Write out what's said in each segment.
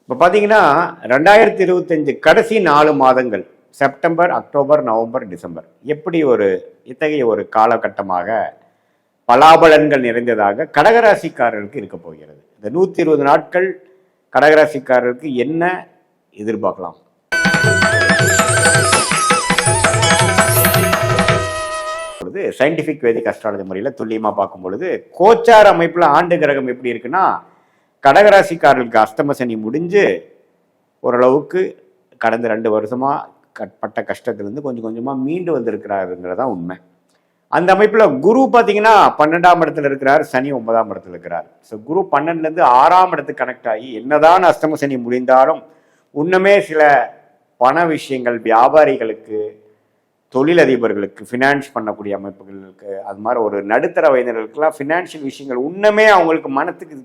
இப்போ பார்த்தீங்கன்னா 2025 கடைசி 4 மாதங்கள் செப்டம்பர், அக்டோபர், நவம்பர், டிசம்பர் எப்படி இத்தகைய ஒரு காலகட்டமாக பலாபலன்கள் நிறைந்ததாக கடகராசிக்காரர்களுக்கு இருக்க போகிறது. இந்த 120 நாட்கள் கடகராசிக்காரருக்கு என்ன எதிர்பார்க்கலாம்? சயின்டிபிக் வேதிக் அஸ்ட்ராலஜி முறையில் துல்லியமாக பார்க்கும் பொழுது கோச்சார அமைப்பில் ஆண்டு கிரகம் எப்படி இருக்குன்னா, கடகராசிக்காரர்களுக்கு அஷ்டம சனி முடிஞ்சு ஓரளவுக்கு கடந்த 2 வருஷமாக பட்ட கஷ்டத்திலிருந்து கொஞ்சம் கொஞ்சமாக மீண்டு வந்திருக்கிறாருங்கிறதான் உண்மை. அந்த அமைப்பில் குரு பார்த்தீங்கன்னா 12ஆம் இடத்துல இருக்கிறார், சனி 9ஆம் இடத்துல இருக்கிறார். ஸோ குரு 12லேருந்து 6ஆம் இடத்துக்கு கனெக்ட் ஆகி என்னதான் அஷ்டம சனி முடிந்தாலும் இன்னுமே சில பண விஷயங்கள் வியாபாரிகளுக்கு, தொழிலதிபர்களுக்கு, ஃபினான்ஸ் பண்ணக்கூடிய அமைப்புகளுக்கு, அது மாதிரி ஒரு நடுத்தர வயதினர்களுக்கெல்லாம் ஃபினான்ஷியல் விஷயங்கள் இன்னுமே அவங்களுக்கு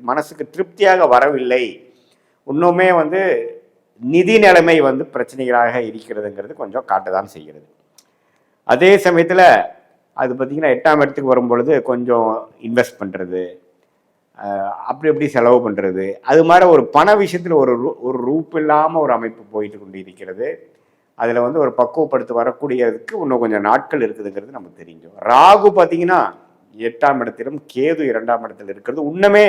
மனசுக்கு திருப்தியாக வரவில்லை. இன்னுமே நிதி நிலைமை பிரச்சனைகளாக இருக்கிறதுங்கிறது கொஞ்சம் காட்டதான் செய்கிறது. அதே சமயத்தில் அது பார்த்திங்கன்னா 8ஆம் இடத்துக்கு வரும்பொழுது கொஞ்சம் இன்வெஸ்ட் பண்ணுறது, அப்படி செலவு பண்ணுறது, அது மாதிரி ஒரு பண விஷயத்தில் ஒரு ரூப் இல்லாமல் ஒரு அமைப்பு போயிட்டு கொண்டு இருக்கிறது. அதில் ஒரு பக்குவப்படுத்தி வரக்கூடியதுக்கு இன்னும் கொஞ்சம் நாட்கள் இருக்குதுங்கிறது நமக்கு தெரியும். ராகு பார்த்தீங்கன்னா 8ஆம் இடத்திலும், கேது 2ஆம் இடத்துல இருக்கிறது இன்னுமே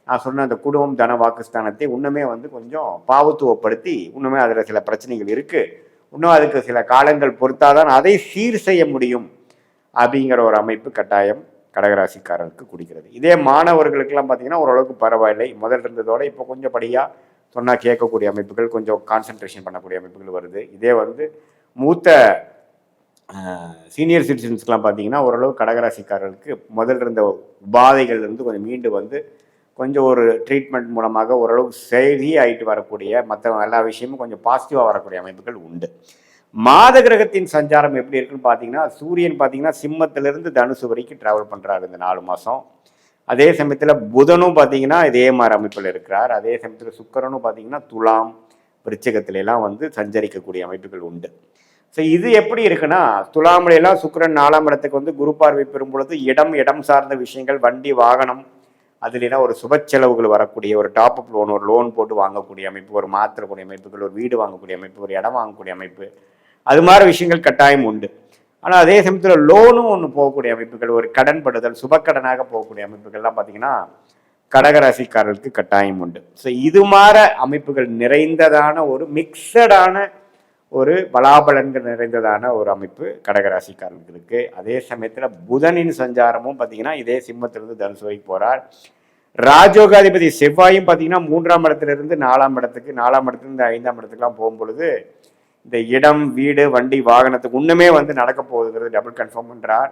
நான் சொன்ன அந்த குடும்பம் தன வாக்குஸ்தானத்தை இன்னுமே கொஞ்சம் பாவத்துவப்படுத்தி இன்னுமே அதில் சில பிரச்சனைகள் இருக்குது. இன்னும் அதுக்கு சில காலங்கள் பொறுத்தாதான் அதை சீர் செய்ய முடியும் அப்படிங்கிற ஒரு அமைப்பு கட்டாயம் கடகராசிக்காரருக்கு குடிக்கிறது. இதே மாணவர்களுக்கெல்லாம் பார்த்தீங்கன்னா ஓரளவுக்கு பரவாயில்லை. முதல் இருந்ததோடு இப்போ கொஞ்சம் படியாக சொன்னால் கேட்கக்கூடிய அமைப்புகள், கொஞ்சம் கான்சன்ட்ரேஷன் பண்ணக்கூடிய அமைப்புகள் வருது. இதே மூத்த சீனியர் சிட்டிசன்ஸ்க்கெலாம் பார்த்தீங்கன்னா ஓரளவு கடகராசிக்காரர்களுக்கு முதல் இருந்த உபாதைகள்லேருந்து கொஞ்சம் மீண்டு கொஞ்சம் ஒரு ட்ரீட்மெண்ட் மூலமாக ஓரளவுக்கு சரி ஆகிட்டு வரக்கூடிய மற்ற எல்லா விஷயமும் கொஞ்சம் பாசிட்டிவாக வரக்கூடிய அமைப்புகள் உண்டு. மாத கிரகத்தின் சஞ்சாரம் எப்படி இருக்குன்னு பார்த்தீங்கன்னா, சூரியன் பார்த்தீங்கன்னா சிம்மத்திலிருந்து தனுசு வரைக்கும் ட்ராவல் பண்ணுறாரு இந்த 4 மாதம். அதே சமயத்தில் புதனும் பார்த்தீங்கன்னா இதே மாதிரி அமைப்பில் இருக்கிறார். அதே சமயத்தில் சுக்கிரனும் பார்த்தீங்கன்னா துலாம், விருச்சிகத்திலெல்லாம் சஞ்சரிக்கக்கூடிய அமைப்புகள் உண்டு. ஸோ இது எப்படி இருக்குன்னா, துலாமிலாம் சுக்கிரன் 4ஆம் இடத்துக்கு குரு பார்வை பெறும் பொழுது இடம் சார்ந்த விஷயங்கள், வண்டி வாகனம், அதுலாம் ஒரு சுப செலவுகள் வரக்கூடிய, ஒரு டாப்அப் லோன், ஒரு லோன் போட்டு வாங்கக்கூடிய அமைப்பு, ஒரு மாற்றக்கூடிய அமைப்புகள், ஒரு வீடு வாங்கக்கூடிய அமைப்பு, ஒரு இடம் வாங்கக்கூடிய அமைப்பு, அது மாதிரி விஷயங்கள் கட்டாயம் உண்டு. ஆனால் அதே சமயத்தில் லோனும் ஒன்று போகக்கூடிய அமைப்புகள், ஒரு கடன் படுதல், சுபக்கடனாக போகக்கூடிய அமைப்புகள்லாம் பார்த்தீங்கன்னா கடகராசிக்காரர்களுக்கு கட்டாயம் உண்டு. ஸோ இது மாதிரி அமைப்புகள் நிறைந்ததான ஒரு மிக்சடான ஒரு பலாபலன்கள் நிறைந்ததான ஒரு அமைப்பு கடகராசிக்காரர்களுக்கு இருக்கு. அதே சமயத்தில் புதனின் சஞ்சாரமும் பார்த்தீங்கன்னா இதே சிம்மத்திலிருந்து தனுசு வரைக்கும் போகிறார். ராஜயோகாதிபதி செவ்வாயும் பார்த்தீங்கன்னா 3ஆம் இடத்திலிருந்து 4ஆம் இடத்துக்கு, 4ஆம் இடத்துலேருந்து 5ஆம் இடத்துக்குலாம் போகும்பொழுது இந்த இடம், வீடு, வண்டி, வாகனத்துக்கு இன்னுமே நடக்க போகுதுங்கிறது டபுள் கன்ஃபார்ம் பண்ணுறார்.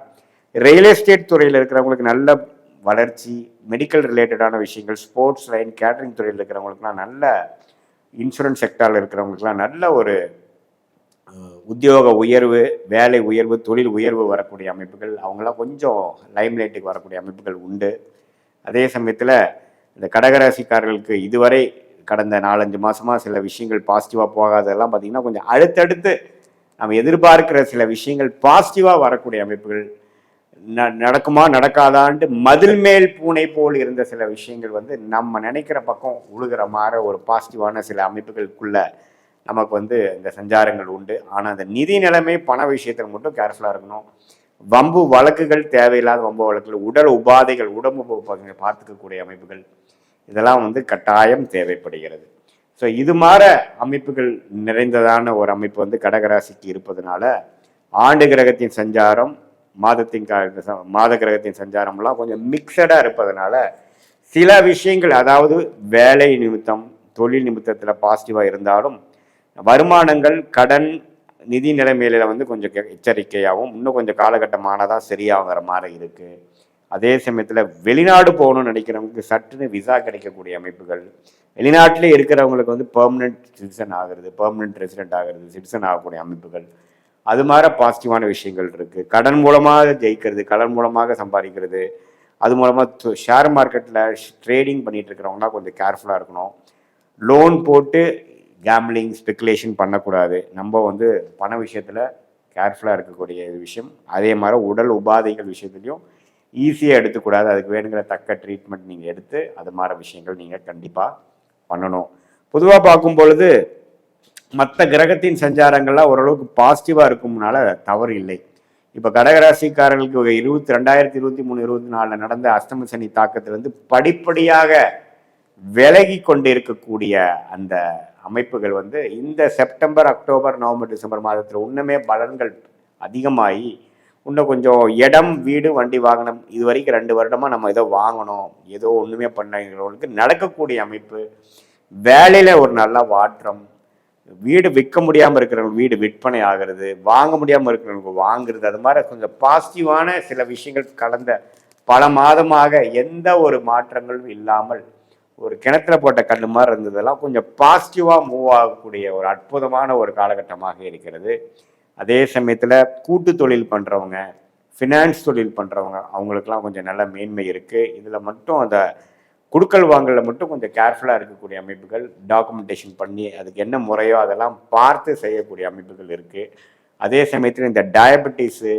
ரியல் எஸ்டேட் துறையில் இருக்கிறவங்களுக்கு நல்ல வளர்ச்சி, மெடிக்கல் ரிலேட்டடான விஷயங்கள், ஸ்போர்ட்ஸ் லைன், கேட்டரிங் துறையில் இருக்கிறவங்களுக்குலாம் நல்ல, இன்சூரன்ஸ் செக்டாரில் இருக்கிறவங்களுக்குலாம் நல்ல ஒரு உத்தியோக உயர்வு, வேலை உயர்வு, தொழில் உயர்வு வரக்கூடிய அமைப்புகள், அவங்களாம் கொஞ்சம் லைம்லைட்டுக்கு வரக்கூடிய அமைப்புகள் உண்டு. அதே சமயத்தில் இந்த கடகராசிக்காரர்களுக்கு இதுவரை கடந்த 4-5 மாதமாக சில விஷயங்கள் பாசிட்டிவாக போகாததெல்லாம் பார்த்திங்கன்னா கொஞ்சம் அடுத்தடுத்து நம்ம எதிர்பார்க்கிற சில விஷயங்கள் பாசிட்டிவாக வரக்கூடிய அமைப்புகள், நடக்குமா நடக்காதான்ட்டு மதில் மேல் பூனை போல் இருந்த சில விஷயங்கள் நம்ம நினைக்கிற பக்கம் உழுகிற மாதிரி ஒரு பாசிட்டிவான சில அமைப்புகளுக்குள்ள நமக்கு இந்த சஞ்சாரங்கள் உண்டு. ஆனால் அந்த நிதி நிலைமை, பண விஷயத்தில் மட்டும் கேர்ஃபுல்லாக இருக்கணும். வம்பு வழக்குகள், தேவையில்லாத வம்பு வழக்குகள், உடல் உபாதைகள், உடம்பு பார்த்துக்கக்கூடிய அமைப்புகள், இதெல்லாம் கட்டாயம் தேவைப்படுகிறது. ஸோ இது மாதிரி அமைப்புகள் நிறைந்ததான ஒரு அமைப்பு கடகராசிக்கு இருப்பதனால ஆண்டு கிரகத்தின் சஞ்சாரம், மாத கிரகத்தின் சஞ்சாரம்லாம் கொஞ்சம் மிக்சடாக இருப்பதனால சில விஷயங்கள், அதாவது வேலை நிமித்தம், தொழில் நிமித்தத்தில் பாசிட்டிவாக இருந்தாலும் வருமானங்கள், கடன், நிதி நிலைமையில கொஞ்சம் எச்சரிக்கையாகவும் இன்னும் கொஞ்சம் காலகட்டமானதான் சரியாகிற மாதிரி இருக்குது. அதே சமயத்தில் வெளிநாடு போகணும்னு நினைக்கிறவங்களுக்கு சட்டுன்னு விசா கிடைக்கக்கூடிய அமைப்புகள், வெளிநாட்டிலே இருக்கிறவங்களுக்கு பெர்மனன்ட் சிட்டிசன் ஆகிறது, பெர்மனன்ட் ரெசிடென்ட் ஆகிறது, சிட்டிசன் ஆகக்கூடிய அமைப்புகள், அது மாதிரி பாசிட்டிவான விஷயங்கள் இருக்குது. கடன் மூலமாக ஜெயிக்கிறது, கடன் மூலமாக சம்பாதிக்கிறது, அது மூலமாக ஷேர் மார்க்கெட்டில் ட்ரேடிங் பண்ணிகிட்டு இருக்கிறவங்களாம் கொஞ்சம் கேர்ஃபுல்லாக இருக்கணும். லோன் போட்டு கேம்பிளிங், ஸ்பெக்குலேஷன் பண்ணக்கூடாது. நம்ம பண விஷயத்தில் கேர்ஃபுல்லாக இருக்கக்கூடிய விஷயம். அதே மாதிரி உடல் உபாதைகள் விஷயத்துலையும் ஈஸியாக எடுத்துக்கூடாது. அதுக்கு வேணுங்கிற தக்க ட்ரீட்மெண்ட் நீங்கள் எடுத்து அது மாதிரி விஷயங்கள் நீங்கள் கண்டிப்பாக பண்ணணும். பொதுவாக பார்க்கும் பொழுது மற்ற கிரகத்தின் சஞ்சாரங்கள்லாம் ஓரளவுக்கு பாசிட்டிவாக இருக்கும்னால தவறு இல்லை. இப்போ கடகராசிக்காரர்களுக்கு 2023, 24 நடந்த அஷ்டம சனி தாக்கத்திலிருந்து படிப்படியாக விலகி கொண்டு இருக்கக்கூடிய அந்த அமைப்புகள் வந்து இந்த செப்டம்பர், அக்டோபர், நவம்பர், டிசம்பர் மாதத்தில் இன்னுமே பலன்கள் அதிகமாகி இன்னும் கொஞ்சம் இடம், வீடு, வண்டி, வாகனம் இது வரைக்கும் 2 வருடமாக நம்ம ஏதோ வாங்கணும், ஏதோ ஒன்றுமே பண்ணுறவங்களுக்கு நடக்கக்கூடிய அமைப்பு, வேலையில் ஒரு நல்ல மாற்றம், வீடு விற்க முடியாமல் இருக்கிறவங்க வீடு விற்பனை ஆகிறது, வாங்க முடியாமல் இருக்கிறவங்க வாங்குறது, அது மாதிரி கொஞ்சம் பாசிட்டிவான சில விஷயங்கள் கடந்த பல மாதமாக எந்த ஒரு மாற்றங்களும் இல்லாமல் ஒரு கிணத்துல போட்ட கல் மாதிரி இருந்ததெல்லாம் கொஞ்சம் பாசிட்டிவாக மூவ் ஆகக்கூடிய ஒரு அற்புதமான ஒரு காலகட்டமாக இருக்கிறது. அதே சமயத்தில் கூட்டு தொழில் பண்ணுறவங்க, ஃபினான்ஸ் தொழில் பண்ணுறவங்க அவங்களுக்கெல்லாம் கொஞ்சம் நல்ல மேன்மை இருக்குது. இதில் மட்டும் அந்த குடுக்கல் வாங்கலில் மட்டும் கொஞ்சம் கேர்ஃபுல்லாக இருக்கக்கூடிய அமைப்புகள், டாக்குமெண்டேஷன் பண்ணி அதுக்கு என்ன முறையோ அதெல்லாம் பார்த்து செய்யக்கூடிய அமைப்புகள் இருக்குது. அதே சமயத்தில் இந்த டயபெட்டிஸு,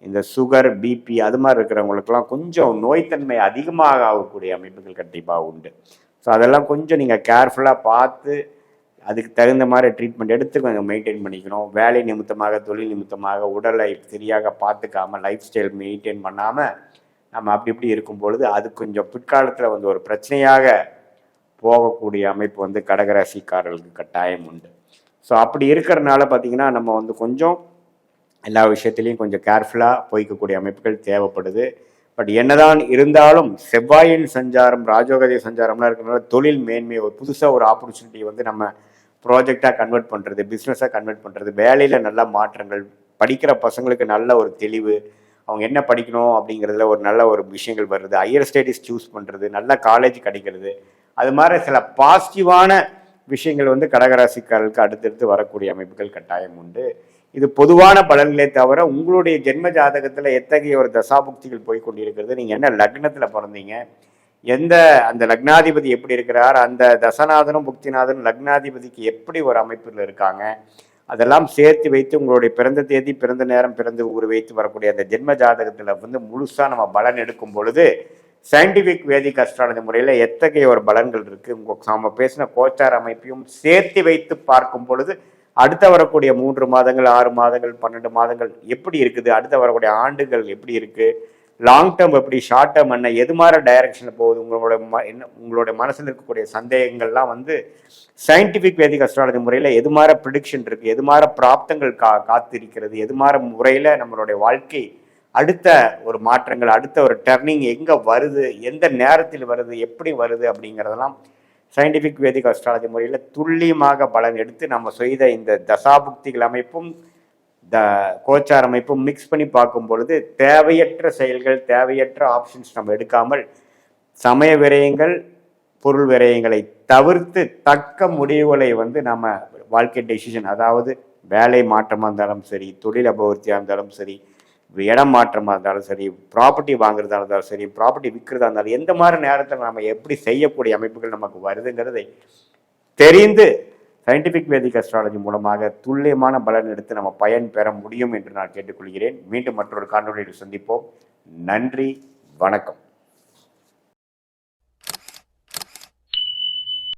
இந்த சுகர், பிபி அது மாதிரி இருக்கிறவங்களுக்கெல்லாம் கொஞ்சம் நோய்த்தன்மை அதிகமாக ஆகக்கூடிய அமைப்புகள் கண்டிப்பாக உண்டு. ஸோ அதெல்லாம் கொஞ்சம் நீங்கள் கேர்ஃபுல்லாக பார்த்து அதுக்கு தகுந்த மாதிரி ட்ரீட்மெண்ட் எடுத்து கொஞ்சம் மெயின்டைன் பண்ணிக்கணும். வேலை நிமித்தமாக, தொழில் நிமித்தமாக உடலை சரியாக பார்த்துக்காமல், லைஃப் ஸ்டைல் மெயின்டைன் பண்ணாமல் நம்ம அப்படி இப்படி இருக்கும் பொழுது அது கொஞ்சம் பிற்காலத்தில் வந்து ஒரு பிரச்சனையாக போகக்கூடிய அமைப்பு வந்து கடகராசிக்காரர்களுக்கு கட்டாயம் உண்டு. ஸோ அப்படி இருக்கிறனால பார்த்திங்கன்னா நம்ம வந்து கொஞ்சம் எல்லா விஷயத்துலையும் கொஞ்சம் கேர்ஃபுல்லாக போய்க்கக்கூடிய அமைப்புகள் தேவைப்படுது. பட் என்னதான் இருந்தாலும் செவ்வாயின் சஞ்சாரம், ராஜோகதி சஞ்சாரம்லாம் இருக்கிறனால தொழில் மேன்மை, ஒரு புதுசாக ஒரு ஆப்பர்ச்சுனிட்டி வந்து நம்ம ப்ராஜெக்டாக கன்வெர்ட் பண்ணுறது, பிஸ்னஸாக கன்வெர்ட் பண்ணுறது, வேலையில் நல்ல மாற்றங்கள், படிக்கிற பசங்களுக்கு நல்ல ஒரு தெளிவு, அவங்க என்ன படிக்கணும் அப்படிங்கிறதுல ஒரு நல்ல ஒரு விஷயங்கள் வருது, ஹையர் ஸ்டடீஸ் சூஸ் பண்ணுறது, நல்ல காலேஜ் கிடைக்கிறது, அது மாதிரி சில பாசிட்டிவான விஷயங்கள் வந்து கடகராசிக்காரர்களுக்கு அடுத்தடுத்து வரக்கூடிய அமைப்புகள் கட்டாயம் உண்டு. இது பொதுவான பலன்களே தவிர உங்களுடைய ஜென்ம ஜாதகத்தில் எத்தகைய ஒரு தசாபுக்திகள் போய் கொண்டிருக்கிறது, நீங்கள் என்ன லக்னத்தில் பிறந்தீங்க, எந்த அந்த லக்னாதிபதி எப்படி இருக்கிறார், அந்த தசநாதனும் புக்திநாதனும் லக்னாதிபதிக்கு எப்படி ஒரு அமைப்பில் இருக்காங்க, அதெல்லாம் சேர்த்து வைத்து உங்களுடைய பிறந்த தேதி, பிறந்த நேரம், பிறந்த ஊர் வைத்து வரக்கூடிய அந்த ஜென்ம ஜாதகத்தில் வந்து முழுசாக நம்ம பலன் எடுக்கும் பொழுது சயின்டிஃபிக் வேதிக் அஸ்ட்ராலஜி முறையில் எத்தகைய ஒரு பலன்கள் இருக்குது, நம்ம பேசின கோச்சார் அமைப்பையும் சேர்த்து வைத்து பார்க்கும் பொழுது அடுத்த வரக்கூடிய 3 மாதங்கள், 6 மாதங்கள், 12 மாதங்கள் எப்படி இருக்குது, அடுத்த வரக்கூடிய ஆண்டுகள் எப்படி இருக்குது, லாங் டேர்ம் எப்படி, ஷார்ட் டேர்ம் என்ன, எது மாதிரி டைரக்ஷனில் போகுது, உங்களோட மனசில் இருக்கக்கூடிய சந்தேகங்கள்லாம் வந்து சயின்டிஃபிக் வேதிக் அஸ்ட்ராலஜி முறையில் எது மாதிரி ப்ரிடிக்ஷன் இருக்குது, எது மாதிரி பிராப்தங்கள் காத்திருக்கிறது, எது மாதிரி முறையில் நம்மளுடைய வாழ்க்கை அடுத்த ஒரு மாற்றங்கள், அடுத்த ஒரு டர்னிங் எங்கே வருது, எந்த நேரத்தில் வருது, எப்படி வருது அப்படிங்கிறதெல்லாம் சயின்டிஃபிக் வேதிக் அஸ்ட்ராலஜி முறையில் துல்லியமாக பலன் எடுத்து நம்ம செய்த இந்த தசாபுக்திகள் அமைப்பும் கோச்சார் அமைப்பும் மிக்ஸ் பண்ணி பார்க்கும் பொழுது தேவையற்ற செயல்கள், தேவையற்ற ஆப்ஷன்ஸ் நம்ம எடுக்காமல் சமய விரயங்கள், பொருள் விரயங்களை தவிர்த்து தக்க முடிவுகளை வந்து நம்ம வாழ்க்கை டெசிஷன், அதாவது வேலை மாற்றமாக இருந்தாலும் சரி, தொழில் அபிவிருத்தியாக இருந்தாலும் சரி, இடம் மாற்றமாக இருந்தாலும் சரி, ப்ராப்பர்ட்டி வாங்குறதா இருந்தாலும் சரி, ப்ராப்பர்ட்டி விற்கிறதா இருந்தாலும் எந்த மாதிரி நேரத்தில் நம்ம எப்படி செய்யக்கூடிய அமைப்புகள் நமக்கு வருதுங்கிறதை தெரிந்து சயின்டிஃபிக் வேதிக் அஸ்ட்ராலஜி மூலமாக துல்லியமான பலன் எடுத்து நம்ம பயன் பெற முடியும் என்று நான் கேட்டுக்கொள்கிறேன். மீண்டும் மற்றொரு காணொளியில் சந்திப்போம். நன்றி, வணக்கம்.